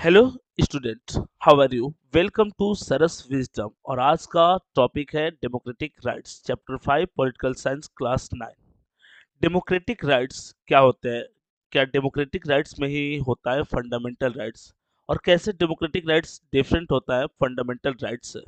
Hello student, how are you? Welcome to Saras wisdom. और आज का टॉपिक है democratic rights, chapter 5, political science, class 9। डेमोक्रेटिक राइट्स क्या होते हैं? क्या डेमोक्रेटिक राइट्स में ही होता है फंडामेंटल राइट्स? और कैसे डेमोक्रेटिक राइट्स डिफरेंट होता है फंडामेंटल राइट्स से?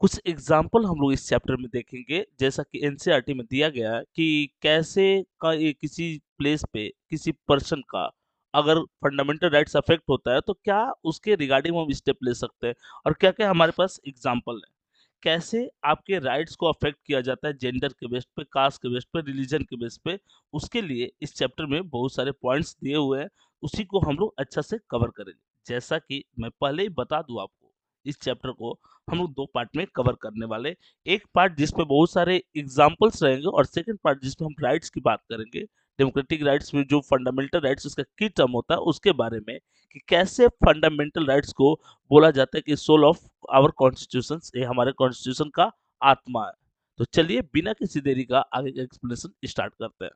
कुछ एग्जाम्पल हम लोग इस चैप्टर में देखेंगे, जैसा कि एनसीईआरटी में दिया गया है कि कैसे का ये किसी प्लेस पे किसी पर्सन का अगर फंडामेंटल राइट्स अफेक्ट होता है तो क्या उसके रिगार्डिंग हम स्टेप ले सकते हैं, और क्या क्या हमारे पास एग्जाम्पल है। कैसे आपके राइट्स को अफेक्ट किया जाता है जेंडर के बेस पे, कास्ट के बेस पे, रिलीजन के बेस पे। उसके लिए इस चैप्टर में बहुत सारे पॉइंट्स दिए हुए हैं, उसी को हम लोग अच्छा से कवर करेंगे। जैसा कि मैं पहले ही बता दूं आपको, इस चैप्टर को हम लोग दो पार्ट में कवर करने वाले। एक पार्ट जिसमें बहुत सारे एग्जाम्पल्स रहेंगे, और सेकंड पार्ट जिसमें हम राइट्स की बात करेंगे। डेमोक्रेटिक राइट्स में जो फंडामेंटल राइट्स उसका की टर्म होता है उसके बारे में, कि कैसे फंडामेंटल राइट्स को बोला जाता है कि सोल ऑफ आवर कॉन्स्टिट्यूशन, ये हमारे कॉन्स्टिट्यूशन का आत्मा है। तो चलिए बिना किसी देरी का आगे का एक्सप्लेनेशन स्टार्ट करते हैं।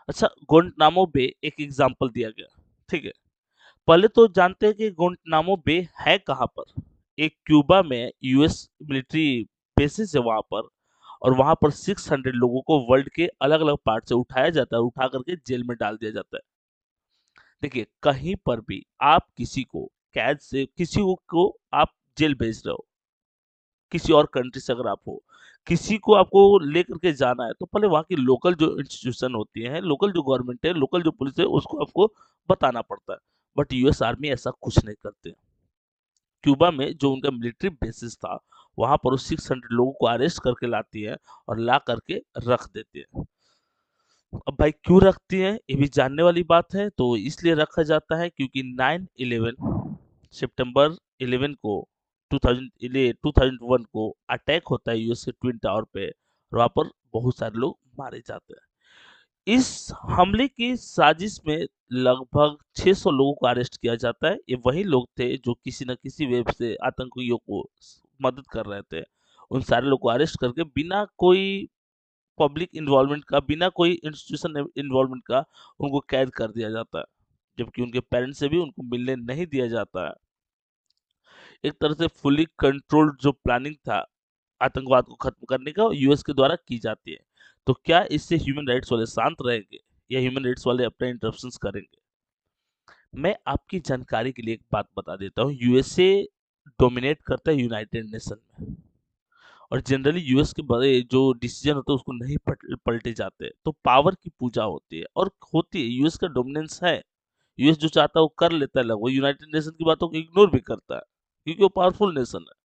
अच्छा, गुंटनामो बे एक एग्जाम्पल दिया गया। ठीक है, पहले तो जानते हैं कि गुंटनामो बे है कहाँ पर। एक क्यूबा में यूएस मिलिट्री बेसिस है वहां पर। और वहां पर 600 लोगों को वर्ल्ड के अलग अलग पार्ट से उठाया जाता है और उठा करके जेल में डाल दिया जाता है। देखिए, कहीं पर भी आप किसी को कैद से किसी को आप जेल भेज रहे हो, किसी और कंट्री से अगर आप हो, किसी को आपको लेकर के जाना है, तो पहले वहाँ की लोकल जो इंस्टीट्यूशन होती है, लोकल जो गवर्नमेंट है, लोकल जो पुलिस है, उसको आपको बताना पड़ता है। बट यूएस आर्मी ऐसा कुछ नहीं करते। क्यूबा में जो उनका मिलिट्री बेसिस था, वहां पर वो 600 लोगों को अरेस्ट करके लाती है और ला करके रख देती है। अब भाई क्यों रखती है, ये भी जानने वाली बात है। तो इसलिए रखा जाता है क्योंकि 9/11, सितंबर 11 को 2001 को अटैक होता है यूएस के ट्विन टावर पे, और वहां पर बहुत सारे लोग मारे जाते हैं। इस हमले की साजिश में लगभग 600 लोगों को अरेस्ट किया जाता है। ये वही लोग थे जो किसी न किसी वेब से आतंकियों को मदद कर रहे थे। उन सारे लोगों को अरेस्ट करके बिना कोई पब्लिक इन्वॉल्वमेंट का, बिना कोई इंस्टीट्यूशन इन्वॉल्वमेंट का उनको कैद कर दिया जाता है, जबकि उनके पेरेंट्स से भी उनको मिलने नहीं दिया जाता है। एक तरह से फुली कंट्रोल्ड जो प्लानिंग था आतंकवाद को खत्म करने का, यूएस के द्वारा की जाती है। तो क्या इससे ह्यूमन राइट्स वाले शांत रहेंगे, या ह्यूमन राइट्स वाले अपने इंटरप्शंस करेंगे? मैं आपकी जानकारी के लिए एक बात बता देता हूँ। यूएसए डोमिनेट करता है यूनाइटेड नेशन में, और जनरली यूएस के बड़े जो डिसीजन होते हैं उसको नहीं पलटे जाते। तो पावर की पूजा होती है, और होती है, यूएस का डोमिनेंस है। यूएस जो चाहता है वो कर लेता है, लगभग वो यूनाइटेड नेशन की बातों को इग्नोर भी करता है, क्योंकि वो पावरफुल नेशन है।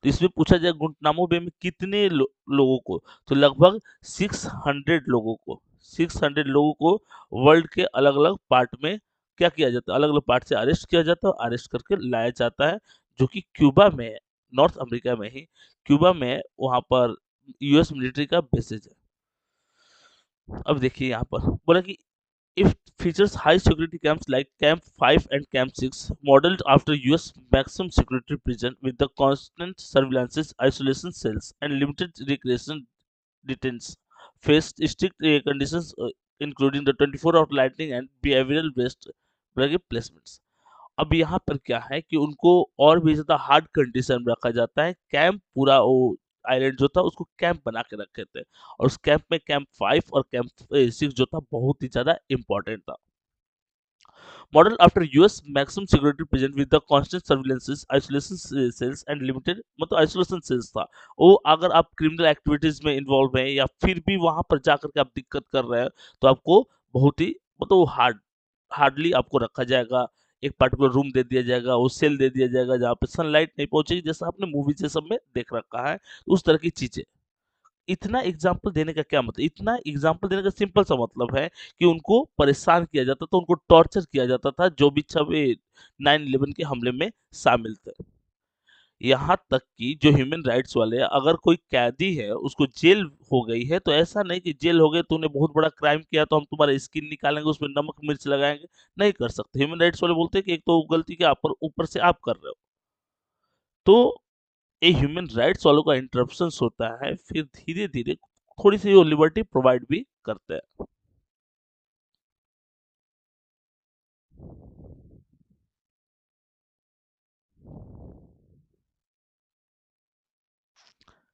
तो इसमें पूछा जाए गुंटनामो बे में कितने लोगों को, तो लगभग 600 लोगों को, 600 लोगों को वर्ल्ड के अलग अलग पार्ट में क्या किया जाता है, अलग अलग पार्ट से अरेस्ट किया जाता है, अरेस्ट करके लाया जाता है। जो कि क्यूबा में है, नॉर्थ अमेरिका में ही क्यूबा में है, वहां पर यूएस मिलिट्री का बेसिस है। अब देखिए यहाँ पर बोला कि it features high security camps like Camp 5 and Camp 6, modeled after US maximum security prison with the constant surveillances, isolation cells, and limited recreation detainers. Faced strict conditions, including the 24-hour lighting and behavioral based placements. अब यहाँ पर क्या है कि उनको और भी ज्यादा हार्ड कंडीशन में रखा जाता है। कैंप पूरा वो आइलैंड जो था उसको कैंप बना के रखे थे, और उस कैंप में कैंप 5 और कैंप 6 जो था बहुत ही ज्यादा इंपॉर्टेंट था। Model after US maximum security present with the constant surveillances, isolation cells and limited, मतलब आइसोलेशन सेल्स था वो। अगर आप क्रिमिनल एक्टिविटीज में इन्वॉल्व हैं या फिर भी वहां पर जाकर के आप दिक्कत कर रहे हैं, तो आपको बहुत ही मतलब हार्डली आपको रखा जाएगा। एक पर्टिकुलर रूम दे दिया जाएगा, वो सेल दे दिया जाएगा जहाँ पे सनलाइट नहीं पहुंचेगी, जैसा आपने मूवीज सब में देख रखा है, उस तरह की चीजें। इतना एग्जाम्पल देने का क्या मतलब, इतना एग्जाम्पल देने का सिंपल सा मतलब है कि उनको परेशान किया जाता था, उनको टॉर्चर किया जाता था, जो भी छवि 9/11 के हमले में शामिल थे। यहाँ तक कि जो ह्यूमन राइट्स वाले हैं, अगर कोई कैदी है उसको जेल हो गई है तो ऐसा नहीं कि जेल हो गए तूने बहुत बड़ा क्राइम किया तो हम तुम्हारा स्किन निकालेंगे उसमें नमक मिर्च लगाएंगे, नहीं कर सकते। ह्यूमन राइट्स वाले बोलते हैं कि एक तो गलती क्या आप ऊपर से आप कर रहे हो। तो ये ह्यूमन राइट्स वालों का इंटरप्शंस होता है, फिर धीरे धीरे थोड़ी सी वो लिबर्टी प्रोवाइड भी करते हैं।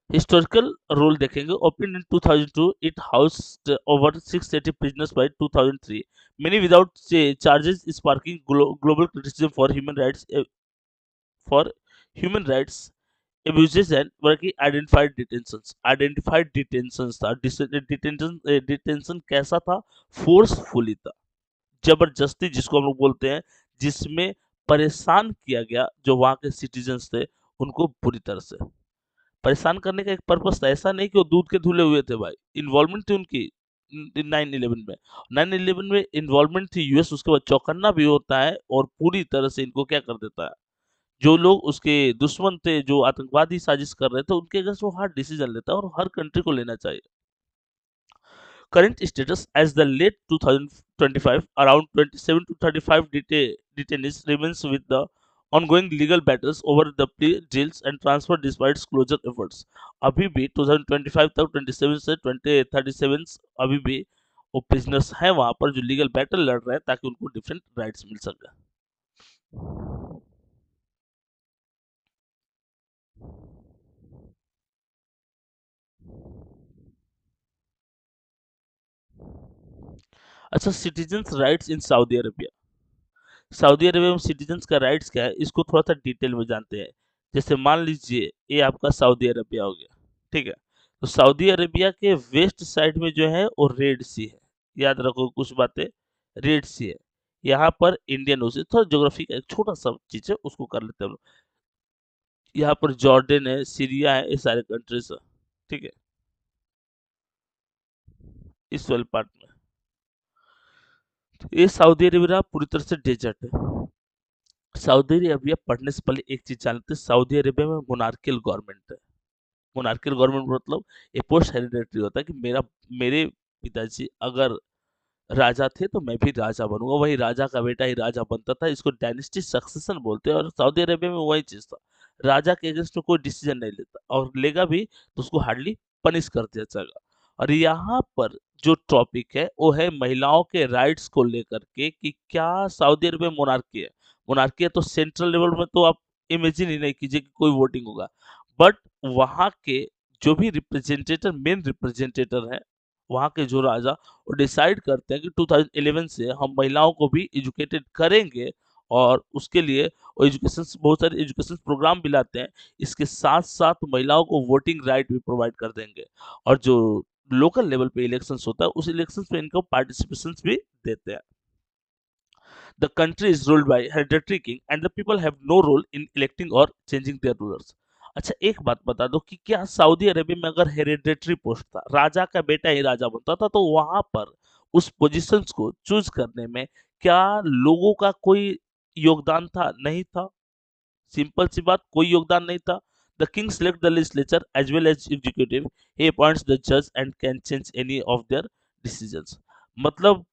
हिस्टोरिकल रोल देखेंगे, open in 2002 it housed over 680 prisoners by 2003, many without charges, sparking global criticism for human rights abuses and working identified detentions था। डिटेंशन कैसा था? फोर्सफुली था, जबरदस्ती जिसको हम लोग बोलते हैं, जिसमें परेशान किया गया जो वहां के सिटीजन्स थे उनको बुरी तरह से। परेशान करने का एक पर्पस था, ऐसा नहीं कि वो दूध के धुले हुए थे भाई, इन्वॉल्वमेंट थी उनकी 9/11 में। 9/11 में इन्वॉल्वमेंट थी यूएस, उसके बाद चौकन्ना भी होता है और पूरी तरह से इनको क्या कर देता है, जो लोग उसके दुश्मन थे, जो आतंकवादी साजिश कर रहे थे, उनके अगेंस्ट वो हार्ड डिसीजन लेता है और हर कंट्री को लेना चाहिए। Current status as the late 2025, around 27 to 35 detainees remains with the ongoing legal battles over the plea deals and transfer despite closure efforts. अभी भी 2025 तक 27 से 2037 अभी भी वो प्रिजनर्स हैं वहां पर जो लीगल बैटल लड़ रहे हैं ताकि उनको डिफरेंट राइट्स मिल सके। अच्छा, citizens rights in Saudi Arabia. Saudi Arabia में सिटीजन्स का राइट्स क्या है, इसको थोड़ा सा डिटेल में जानते हैं। जैसे मान लीजिए ये आपका सऊदी अरेबिया हो गया, ठीक है। तो सऊदी अरेबिया के वेस्ट साइड में जो है वो रेड सी है, याद रखो कुछ बातें, रेड सी है। यहाँ पर इंडियन ओशन, थोड़ा ज्योग्राफी का एक छोटा सा चीज है उसको कर लेते हैं हम लोग। यहाँ पर जॉर्डन है, सीरिया है, ये सारे कंट्रीज है, ठीक है, इस वाले पार्ट में। ये सऊदी अरेबिया पूरी तरह से डेजर्ट है। सऊदी अरेबिया पढ़ने से पहले एक चीज जानते हैं, सऊदी अरेबिया में मोनार्कियल गवर्नमेंट है। मोनार्कियल गवर्नमेंट मतलब ये पोस्ट हेरिडेटरी होता है कि मेरे पिताजी अगर राजा थे तो मैं भी राजा बनूंगा, वही राजा का बेटा ही राजा बनता था, इसको डायनेस्टी सक्सेशन बोलते हैं। और सऊदी अरेबिया में वही चीज था, राजा के अगेंस्ट में कोई डिसीजन नहीं लेता, और लेगा भी तो उसको हार्डली पनिश कर दिया जाएगा। और यहाँ पर जो टॉपिक है वो है महिलाओं के राइट्स को लेकर के, कि क्या सऊदी अरेबिया मोनार्की है। मोनार्की है तो सेंट्रल लेवल में तो आप इमेजिन ही नहीं कीजिए कि कोई वोटिंग होगा, बट वहाँ के जो भी रिप्रेजेंटेटर, मेन रिप्रेजेंटेटर है, वहाँ के जो राजा, वो डिसाइड करते हैं कि 2011 से हम महिलाओं को भी एजुकेटेड करेंगे, और उसके लिए वो एजुकेशन, बहुत सारे एजुकेशन प्रोग्राम भी लाते हैं। इसके साथ साथ महिलाओं को वोटिंग राइट भी प्रोवाइड कर देंगे, और जो लोकल लेवल पे इलेक्शंस होता है उस इलेक्शंस पे इनको पार्टिसिपेशन भी देते हैं। The country is ruled by hereditary king and the people have no role in electing or changing their rulers. अच्छा, एक बात बता दो कि क्या सऊदी अरेबिया में अगर हेरिडेटरी पोस्ट था, राजा का बेटा ही राजा बनता था, तो वहां पर उस पोजीशंस को चूज करने में क्या लोगों का कोई योगदान था? नहीं था। सिंपल सी बात, कोई योगदान नहीं था। The king select the legislature as well as executive, he appoints the जज and can change any of their decisions. मतलब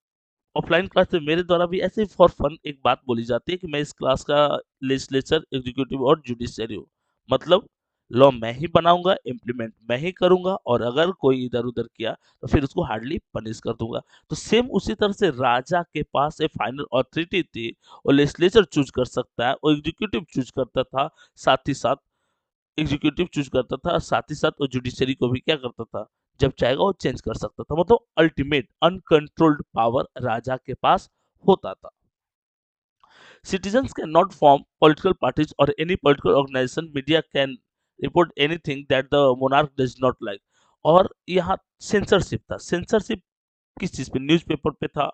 ऑफलाइन क्लास में मेरे द्वारा भी ऐसे फॉर फन एक बात बोली जाती है कि मैं इस क्लास का लेजिस्लेचर, एग्जीक्यूटिव और जुडिशियरी हूँ। मतलब लॉ मैं ही बनाऊंगा, इम्प्लीमेंट मैं ही करूंगा, और अगर कोई इधर उधर किया तो फिर उसको हार्डली पनिश कर दूंगा। तो सेम उसी तरह से राजा के पास एक फाइनल अथॉरिटी थी, और लेजिस्लेचर चूज कर सकता है, और एग्जीक्यूटिव चूज करता था, साथ ही साथ एग्जीक्यूटिव चूज करता था, साथ ही साथ वो जुडिशरी को भी क्या करता था, जब चाहेगा वो चेंज कर सकता था। मतलब अल्टीमेट अनकंट्रोल्ड पावर राजा के पास होता था। Citizens cannot form political parties or any political organization. Media can report anything that the monarch does not like. और यहाँ सेंसरशिप था। सेंसरशिप किस चीज पे? न्यूज़पेपर पे था,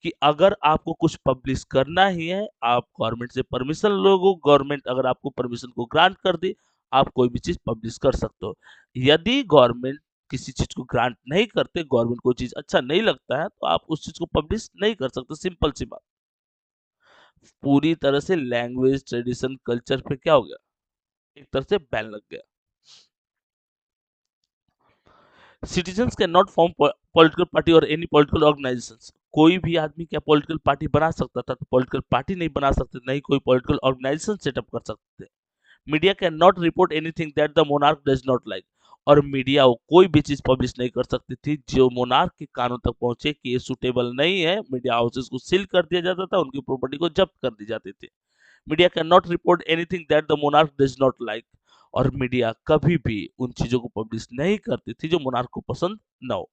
कि अगर आपको कुछ पब्लिश करना ही है, आप गवर्नमेंट से परमिशन लोगे, गवर्नमेंट अगर आपको परमिशन को ग्रांट कर दे, आप कोई भी चीज पब्लिश कर सकते हो। यदि गवर्नमेंट किसी चीज को ग्रांट नहीं करते, गवर्नमेंट को चीज अच्छा नहीं लगता है, तो आप उस चीज को पब्लिश नहीं कर सकते, सिंपल सी बात। पूरी तरह से लैंग्वेज, ट्रेडिशन, कल्चर पे क्या हो गया, एक तरह से बैन लग गया। Citizens can not form political party और एनी पॉलिटिकल ऑर्गेनाइजेशंस। कोई भी आदमी क्या पॉलिटिकल पार्टी बना सकता था, तो पॉलिटिकल पार्टी नहीं बना सकते, नहीं कोई पॉलिटिकल ऑर्गेनाइजेशन सेटअप कर सकते। Media can not report anything that the monarch does not like. और मीडिया वो कोई भी चीज पब्लिश नहीं कर सकती थी जो मोनार्क के कानों तक पहुंचे कि ये सुटेबल नहीं है। मीडिया हाउसेस को सील कर दिया जाता था, उनकी प्रॉपर्टी को जब्त कर दी जाती थी। Media can not report anything that the monarch does not like. और मीडिया कभी भी उन चीजों को पब्लिश नहीं करती थी जो मोनार्क को पसंद न हो।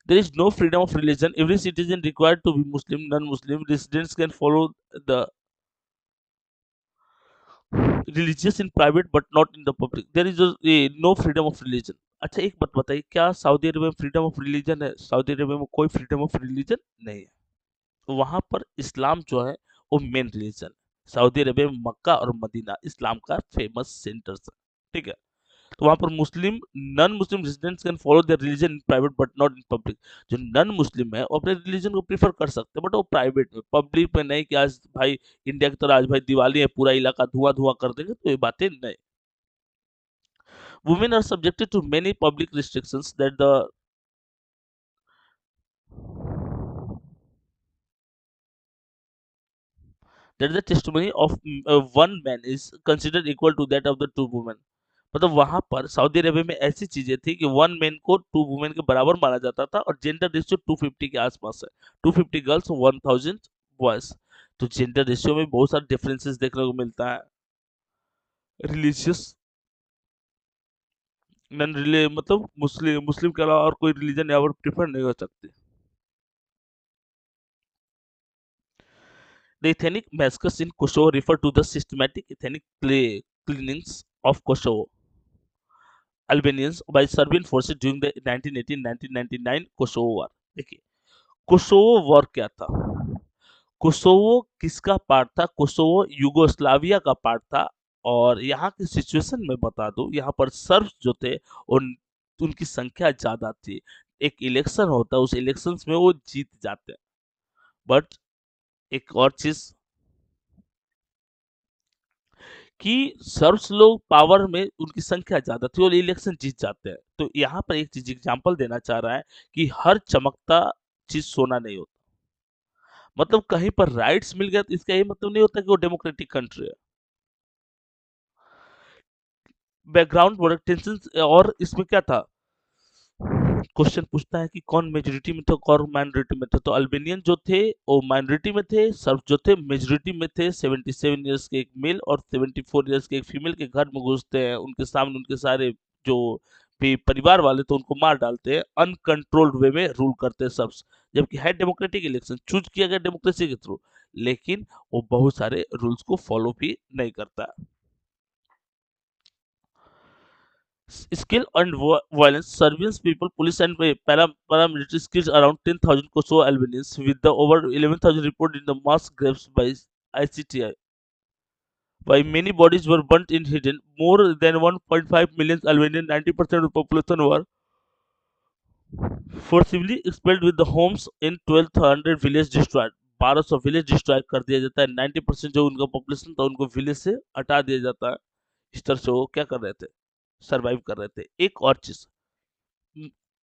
There is no freedom of religion. Every citizen required to be Muslim, non-Muslim. Residents can follow the religious in private but not in the public. There is no freedom of religion. अच्छा एक बात बताइए, क्या Saudi अरब में freedom of religion है? Saudi अरब में कोई freedom of religion नहीं है। वहां पर इस्लाम जो है वो मेन रिलीजन है। सऊदी अरब में मक्का और मदीना इस्लाम का फेमस सेंटर्स है। ठीक है। तो वहां पर Muslim non Muslim residents can follow their religion in private but not in public. जो नॉन मुस्लिम है वो अपने रिलीजन को प्रीफर कर सकते हैं, बट वो प्राइवेट में, पब्लिक में नहीं कि आज भाई इंडिया की तरह आज भाई दिवाली है पूरा इलाका धुआं धुआं कर देंगे, तो ये बातें नहीं। Women are subjected to many public restrictions that the testimony of one man is considered equal to that of the two women। मतलब वहां पर सऊदी अरेबिया में ऐसी चीजें थी कि वन मैन को टू वुमेन के बराबर माना जाता था, और जेंडर रेशियो 250 के आसपास है। 250 गर्ल्स 1000 बॉयज। तो जेंडर रेशियो में बहुत सारे डिफरेंसेस देखने को मिलता है। रिलीजियस नॉन रिले मतलब मुस्लिम मुस्लिम के अलावा और कोई रिलीजन यहाँ पर प्रिफर नहीं हो सकती। The ethnic massacres in Kosovo refer to the systematic ethnic cleanings of Kosovo Albanians by Serbian forces during the 1918-1999 Kosovo war. देखिए, कोसोवो वॉर क्या था? कोसोवो किसका पार्ट था? कोसोवो यूगोस्लाविया का पार्ट था। और यहाँ की सिचुएशन में बता दूं, यहाँ पर सर्ब्स जो थे उन उनकी संख्या ज्यादा थी। एक इलेक्शन होता है, उस इलेक्शन में वो जीत जाते हैं। बट एक और चीज कि सर्ब्स लोग पावर में उनकी संख्या ज्यादा थी और इलेक्शन जीत जाते हैं। तो यहाँ पर एक चीज एग्जांपल देना चाह रहा है कि हर चमकता चीज सोना नहीं होता। मतलब कहीं पर राइट्स मिल गया तो इसका ये मतलब नहीं होता कि वो डेमोक्रेटिक कंट्री है। Background work tension. और इसमें क्या था, क्वेश्चन पूछता है कि कौन मेजोरिटी में था कौन माइनॉरिटी में था। तो अल्बेनियन जो थे वो माइनॉरिटी में थे, सर्ब जो थे मेजोरिटी में थे। 77 ईयर्स के एक मेल और 74 ईयर्स के एक फीमेल के घर में घुसते हैं, उनके सामने उनके सारे जो भी परिवार वाले तो उनको मार डालते हैं, अनकंट्रोल्ड वे में रूल करते हैं सब। जबकि है डेमोक्रेटिक इलेक्शन, चूज किया गया डेमोक्रेसी के थ्रू, लेकिन वो बहुत सारे रूल्स को फॉलो भी नहीं करता। skill and violence. Serbian people, police and paramilitary skills around 10,000 Kosovo Albanians, with the over 11,000 reported in the mass graves by ICTI. Why many bodies were burnt in hidden. More than 1.5 million Albanian, 90% of the population were forcibly expelled with the homes in 1200 village destroyed। 1200 village destroy कर दिया जाता है। 90% जो उनका population था उनको village से हटा दिया जाता है। इस तरह से वो क्या कर रहे थे, सरवाइव कर रहे थे। एक और चीज,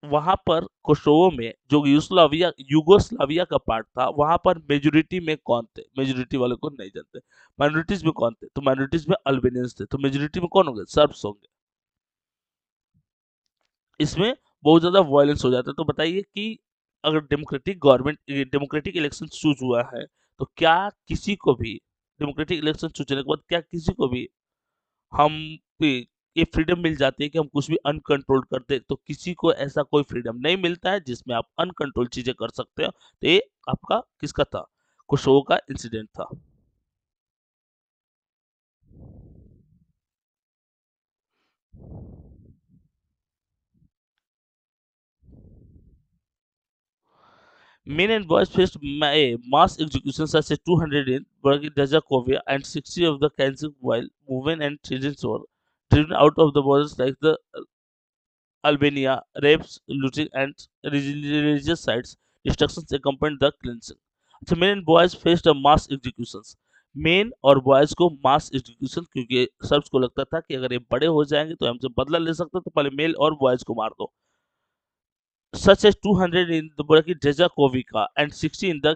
वहां पर कोसोवो में जो यूगोस्लाविया का पार्ट था, वहां पर मेजोरिटी में कौन थे? मेजोरिटी वाले को नहीं जानते। माइनॉरिटीज में कौन थे? तो माइनॉरिटीज में अल्बेनियंस थे। तो मेजोरिटी में कौन होंगे? सर्ब्स होंगे। इसमें बहुत ज्यादा वायलेंस हो जाता है। तो बताइए कि अगर democratic government democratic election choose हुआ है, तो क्या किसी को भी डेमोक्रेटिक इलेक्शन चूज होने के बाद क्या किसी को भी हम ये फ्रीडम मिल जाती है कि हम कुछ भी अनकंट्रोल कर दे? तो किसी को ऐसा कोई फ्रीडम नहीं मिलता है जिसमें आप अनकंट्रोल चीजें कर सकते हो। तो ये आपका किसका था? कोसोवो का इंसिडेंट था। Men and boys faced mass executions such as 200 in Bergen-Dajakovia and 60 of the cancelled, while women and children were driven out of the borders like the Albania. Rapes, looting, and religious sites destructions accompanied the cleansing. So men and boys faced a mass executions। Main और boys को मास education, क्योंकि सबको लगता था कि अगर ये बड़े हो जाएंगे तो हमसे बदला ले सकते हैं, तो पहले मेल और बॉयज को मार दो। Such as 200 in the Buraki Dejakovica and 60 in the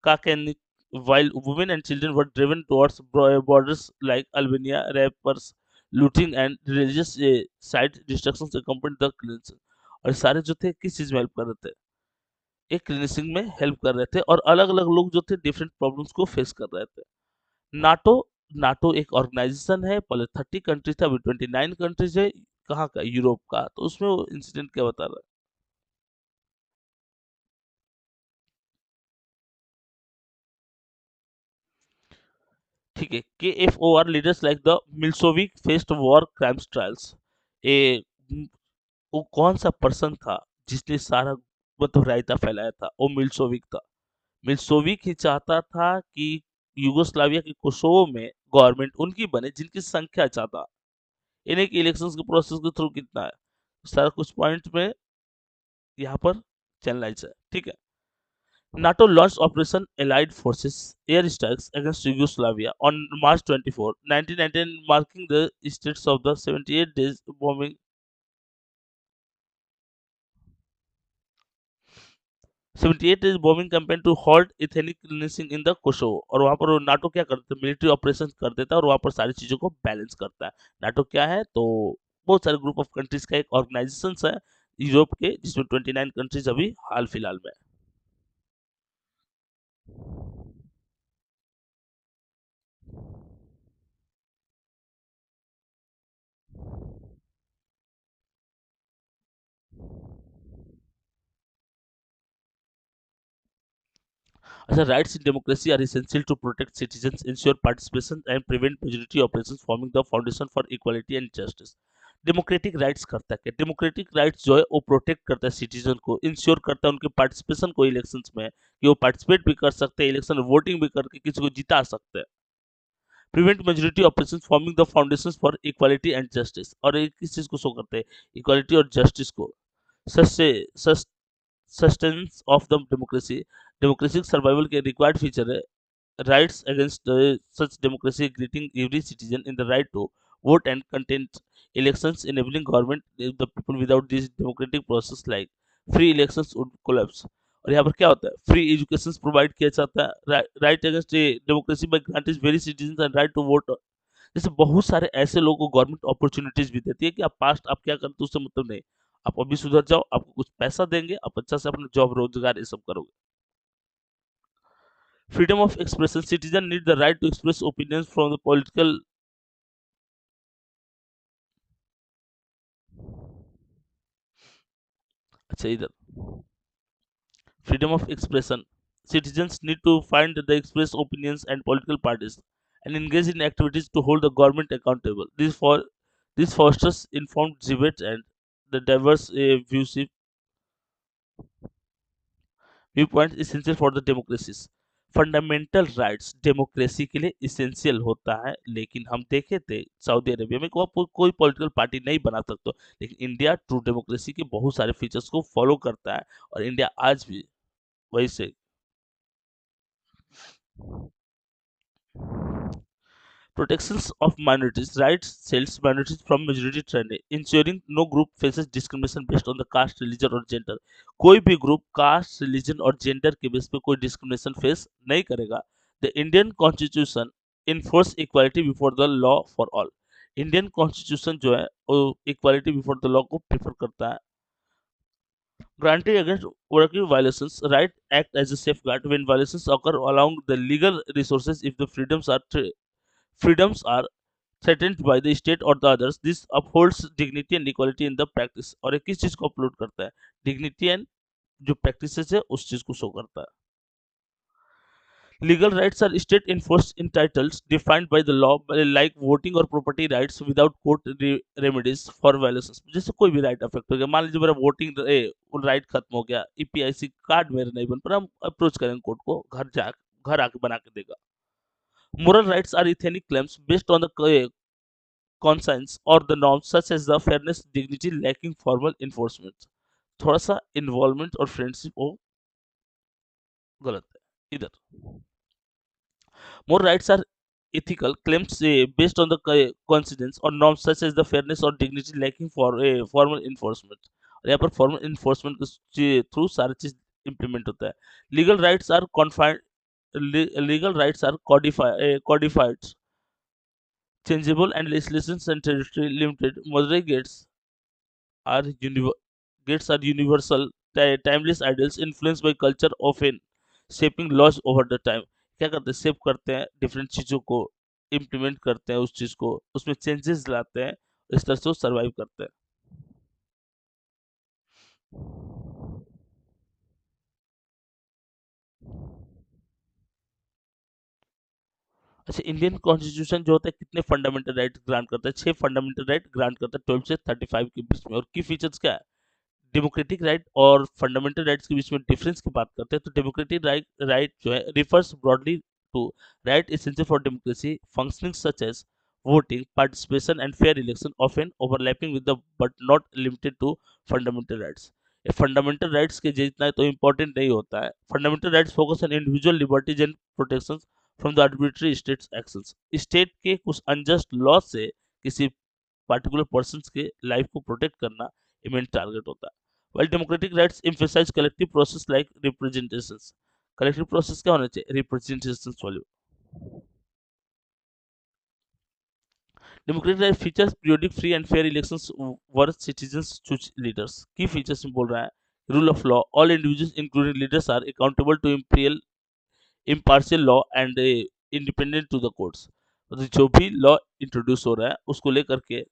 Kaken, while women and children were driven towards borders like Albania, rappers, looting and religious site destructions accompanied the cleansing। और सारे जो थे किस चीज में हेल्प कर रहे थे? एक क्लीनिसिंग में हेल्प कर रहे थे, और अलग अलग लोग जो थे डिफरेंट प्रॉब्लम्स को फेस कर रहे थे। नाटो नाटो एक ऑर्गेनाइजेशन है, पहले 30 कंट्रीज था, अभी 29 कंट्रीज है। कहाँ का? यूरोप का। तो उसमें वो इंसिडेंट क्या बता रहा है? ठीक है। K F O R leaders like the Milosevic faced war crimes trials. ए वो कौन सा पर्सन था जिसने सारा मतलब रायता फैलाया था? वो मिल्सोविक था। मिल्सोविक ही चाहता था कि युगोस्लाविया के कोसोवो में गवर्नमेंट उनकी बने जिनकी संख्या ज्यादा। इन्हें की इलेक्शंस के प्रोसेस के थ्रू कितना है, सारा कुछ पॉइंट में यहाँ पर चैनलाइज है। ठीक है। NATO launched Operation Allied Forces air strikes against Yugoslavia on March 24, 1919, marking the states of the 78 days bombing campaign to halt ethnic cleansing in the Kosovo। और वहां पर नाटो क्या करता है? मिलिट्री ऑपरेशन कर देता है और वहां पर सारी चीजों को बैलेंस करता है। नाटो क्या है? तो बहुत सारे ग्रुप ऑफ कंट्रीज का एक ऑर्गेनाइजेशन है यूरोप के, जिसमें 29 कंट्रीज अभी हाल फिलहाल में है। अच्छा, rights in democracy are essential to protect citizens, ensure participation, and prevent majority operations, forming the foundation for equality and justice। Democratic rights करता है? डेमोक्रेटिक राइट्स जो है वो प्रोटेक्ट करता है सिटीजन को, इंश्योर करता है उनके पार्टिसिपेशन को इलेक्शंस में, कि वो पार्टिसिपेट भी कर सकते हैं इलेक्शन में, वोटिंग भी करके किसी को जिता सकते हैं। Prevent majority operation, forming the foundation for equality and justice. और ये किस चीज को शो करते हैं? इक्वालिटी और जस्टिस को। Sustenance of the democracy, democracy survival के रिक्वायर्ड फीचर है। rights against such democracy, greeting every citizen in the right to vote and contest elections, enabling government the people। without this democratic process like free elections would collapse। और यहाँ पर क्या होता है? Free education provide किया जाता है। Right against democracy by granted very citizen and right to vote. जैसे बहुत सारे ऐसे लोगों को गवर्नमेंट अपॉर्चुनिटीज भी देती है कि आप पास्ट आप क्या करते हो उससे मतलब नहीं, आप अभी सुधर जाओ, आपको कुछ पैसा देंगे, आप अच्छा से अपना जॉब रोजगार ये सब करोगे। Freedom of expression, citizen need the right to express opinions from the political. अच्छा, इधर freedom of expression, citizens need to find the express opinions and political parties and engage in activities to hold the government accountable। This fosters informed debate and the diverse viewpoints essential for the democracies। Fundamental rights democracy के लिए essential होता है, लेकिन हम देखे थे Saudi Arabia में कोई पॉलिटिकल पार्टी नहीं बना सकते, लेकिन इंडिया ट्रू डेमोक्रेसी के बहुत सारे फीचर्स को फॉलो करता है, और इंडिया आज भी वही से। Protections of minorities rights shields minorities from majority trend, ensuring no group faces discrimination based on the caste, religion और gender। कोई भी ग्रुप कास्ट, रिलीजन और जेंडर के बेस पे कोई डिस्क्रिमिनेशन फेस नहीं करेगा। The Indian constitution enforce equality before the law for all. Indian constitution जो है वो इक्वालिटी बिफोर द लॉ को प्रेफर करता है। Granting against working violations, right act as a safeguard when violations occur, allowing the legal resources if the freedoms are threatened by the state or the others। This upholds dignity and equality in the practice। और ये किस चीज को upload करता है? Dignity and जो practices है उस चीज को शो करता है। Legal rights are state enforced entitles defined by the law, like voting और property rights without court remedies for violations। जैसे कोई भी राइट अफेक्ट हो गया, मान लीजिए मेरा वोटिंग राइट खत्म हो गया, ईपीआईसी कार्ड मेरा नहीं बन पर, हम अप्रोच करेंगे कोर्ट को, घर आके बना के देगा। Moral rights are ethnic claims based on the conscience or the norms such as the fairness, dignity, lacking formal enforcement। थोड़ा सा इन्वॉल्वमेंट और फ्रेंडशिप वो गलत है। इधर More rights are ethical claims based on the coincidence or norms such as the fairness or dignity lacking for a formal enforcement. और यहाँ पर फॉर्मल इन्फोर्समेंट के थ्रू सारी चीज इम्प्लीमेंट होता है. Legal rights are confined, legal rights are codified, changeable, and legislations and territory limited. Moderate are universal. Gates are universal, timeless ideals influenced by culture, often shaping laws over the time. क्या करते हैं, shape करते हैं different चीज़ों को, implement करते हैं उस चीज़ को, उसमें चेंजेस लाते हैं, इस तरह से वो सर्वाइव करते हैं. अच्छा, इंडियन कॉन्स्टिट्यूशन जो होता है कितने फंडामेंटल राइट ग्रांट करता है? 6 फंडामेंटल राइट ग्रांट करता है 12 से 35 के बीच में. और की फीचर्स क्या है? डेमोक्रेटिक राइट और फंडामेंटल राइट्स के बीच में डिफरेंस की बात करते हैं तो डेमोक्रेटिक राइट जो है refers broadly to right essential for democracy functioning such as voting, participation and fair election, often overlapping with the but not limited to fundamental rights. ये फंडामेंटल राइट्स के जितना तो इम्पोर्टेंट नहीं होता है. Fundamental rights focus on individual liberties and protection from the arbitrary states actions. State के कुछ unjust law से किसी पार्टिकुलर पर्सन के लाइफ को प्रोटेक्ट करना मेन टारगेट होता है. While democratic rights emphasize collective process like representations. Collective process क्या होना चाहिए? Representations वाले. Democratic right features periodic free and fair elections where citizens choose leaders. Key features में बोल रहा है rule of law. All individuals including leaders are accountable to impartial law and independent to the courts. तो जो भी law introduce हो रहा है उसको लेकर के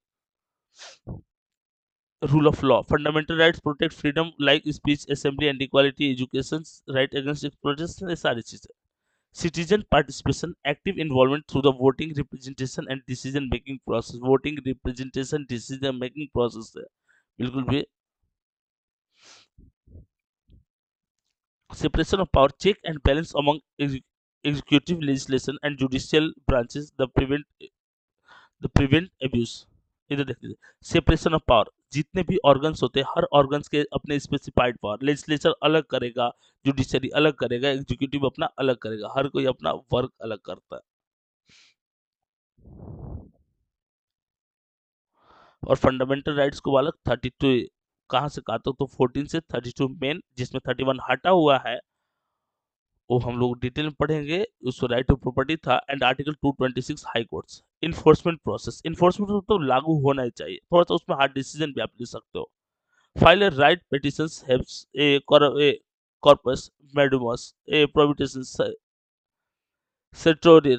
rule of law. Fundamental rights protect freedom like speech, assembly and equality, education, right against exploitation, ये सारी चीजें. Citizen participation, active involvement through the voting, representation and decision making process. Voting, representation, decision making process है बिल्कुल भी. Separation of power, check and balance among executive, legislation and judicial branches, the prevent abuse. इधर देखिए, separation of power. जितने भी organs होते हैं हर organs के अपने स्पेसिफाइड पावर. लेजिस्लेचर अलग करेगा, जुडिशरी अलग करेगा, एग्जीक्यूटिव अपना अलग करेगा, हर कोई अपना वर्क अलग करता है. और फंडामेंटल राइट्स को वाला 32 कहाँ से कहा तो 14 से 32 मेन, जिसमें 31 हटा हुआ है वो हम लोग डिटेल में पढ़ेंगे. उसको राइट टू प्रॉपर्टी था. And article 226 high courts. Enforcement process, enforcement तो लागू होना ही चाहिए, थोड़ा सा उसमें हार्ड डिसीजन भी आप ले सकते हो. File a right petitions helps a corpus mandamus a prohibition certiorari.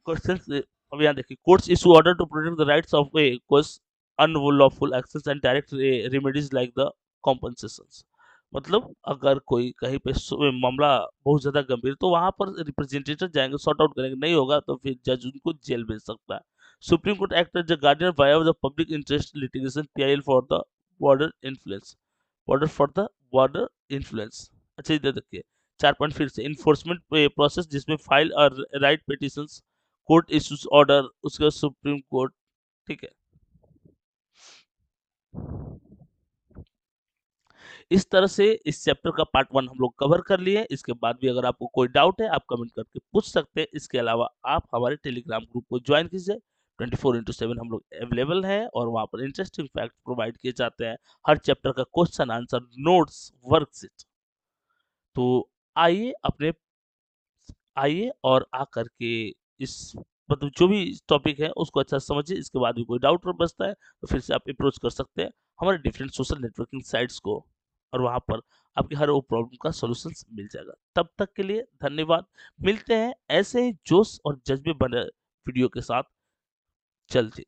Questions अब यहाँ देखिए, courts issue order to protect the rights of a cause unlawful actions and direct remedies like the compensations. मतलब अगर कोई कहीं पे मामला बहुत ज्यादा गंभीर तो वहां पर रिप्रेजेंटेटिव जाएंगे, सॉर्ट आउट करेंगे, नहीं होगा तो फिर जज उनको जेल भेज सकता है. Supreme court act as the guardian via the public interest litigation PIL for the border influence. Border for the border influence. अच्छा इधर देखिए 4 पॉइंट फिर से. इन्फोर्समेंट प्रोसेस जिसमें फाइल और writ petitions, court issues order, उसके बाद सुप्रीम कोर्ट. ठीक है, इस तरह से इस चैप्टर का पार्ट 1 हम लोग कवर कर लिए. इसके बाद भी अगर आपको कोई डाउट है आप कमेंट करके पूछ सकते हैं. इसके अलावा आप हमारे टेलीग्राम ग्रुप को ज्वाइन कीजिए. 24/7 हम लोग अवेलेबल है और वहाँ पर इंटरेस्टिंग फैक्ट प्रोवाइड किए जाते हैं, हर चैप्टर का क्वेश्चन आंसर नोट्स वर्कशीट. तो आइए अपने आइए और आकर के इस मतलब जो भी टॉपिक है उसको अच्छा से समझिए. इसके बाद भी कोई डाउट बचता है तो फिर से आप अप्रोच कर सकते हैं हमारे डिफरेंट सोशल नेटवर्किंग साइट्स को, और वहां पर आपके हर वो प्रॉब्लम का सॉल्यूशन मिल जाएगा. तब तक के लिए धन्यवाद. मिलते हैं ऐसे ही जोश और जज्बे बने वीडियो के साथ. चलते